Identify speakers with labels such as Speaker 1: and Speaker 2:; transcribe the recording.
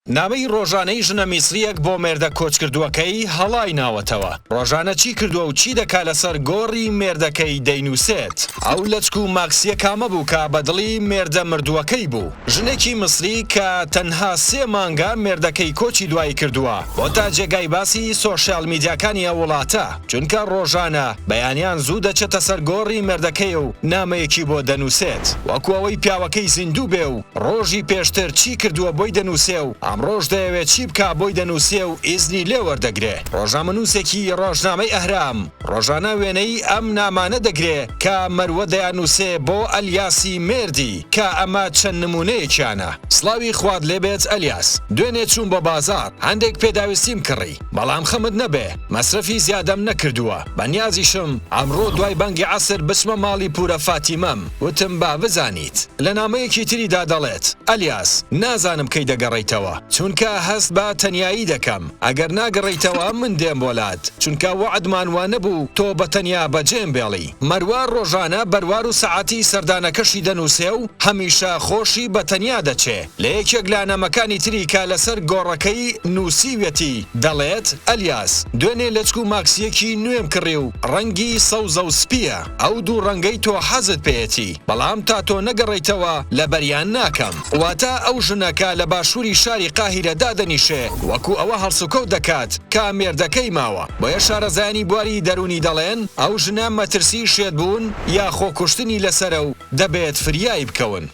Speaker 1: نامەی ڕۆژانەی ژنە میسریەک بۆ مێردە کۆچکردووەکەی هەڵای ناوەتەوە. ڕۆژانە چی کردووە و چی دەکا لەسەر گۆڕی مێردەکەی دەینووسێت. ئەو لەچک و ماکسیە کامە بوو کە بەدڵی مێردە مردووەکەی بوو. ژنێکی مصری کە تەنها 3 مانگە مێردەکەی کۆچی دوایی کردووە بۆ تا جێگای باسی سۆشیال میدیاکانی وڵاتە، چونکە ڕۆژانە بەیانیان زوو دەچێتە سەر گۆڕی مێردەکەی و نامەیەکی بۆ دەنووسێت، وەکو ئەوەی پیاوەکەی زیندوو بێ و ڕۆژی پێشتر چی کردووە بۆی دەنووسێ و ڕۆژ دەیەوێت چی بکا بۆی دەنووسێ و ئیزنی لێ وەردەگرێ. ڕۆژنامەنووسێکی ڕۆژنامەی ئەهرام ڕۆژانە وێنەی ئەم نامانە دەگرێ کە مەروە دەیانووسێ بۆ ئەلیاسی مێردی کە ئەمە چەند نمونەیەکیانە. سڵاوی خواد لێبێت ئەلیاس، دوێنێ چوون بۆ بازار هەندێک پێداویستیم کڕی، بەڵام خەمت نەبێ مەسرەفی زیادەم نەکردووە. بەنیازیشم ئەمڕۆ دوای بانگی عەسر بچمە ماڵی پورە فاتیمەم، وتم با بزانیت. لە نامەیەکی تریدا دەڵێت ئەلیاس نازانم کەی دەگەڕێیتەوە، چونکە هەست بە تەنیایی دەکەم، ئەگەر ناگەڕێیتەوە من دێم بۆلات، چونکە وعدمان وا نەبوو تۆ بە تەنیا بەجێم بێڵی. مەروە ڕۆژانە بەروار و سەعاتی سەردانەکەشی دەنووسێ و هەمیشە خۆشی بە تەنیا دەچێ. لە یەکێک لە نامەکانی تری کە لەسەر گۆڕەکەی نووسیوێتی دەڵێت ئەلیاس دوێنێ لەچک و ماکسیەکی نوێم کڕی و ڕەنگی سەوزە و سپیە، ئەو دوو ڕەنگەی تۆ حەزت پێیەتی، بەڵام تا تۆ نەگەڕێیتەوە لە بەریان ناکەم. واتە ئەو ژنەکە لە باشووری شاری قاهیرە دادەنیشێ وەکو ئەوە هەڵسوکەوت دەکات کە مێردەکەی ماوە. بۆیە شارەزایانی بواری دەرونی دەڵێن ئەو ژنە مەترسی شێت بوون یا خۆکوشتنی لەسەرە و دەبێت فریایی بکەون.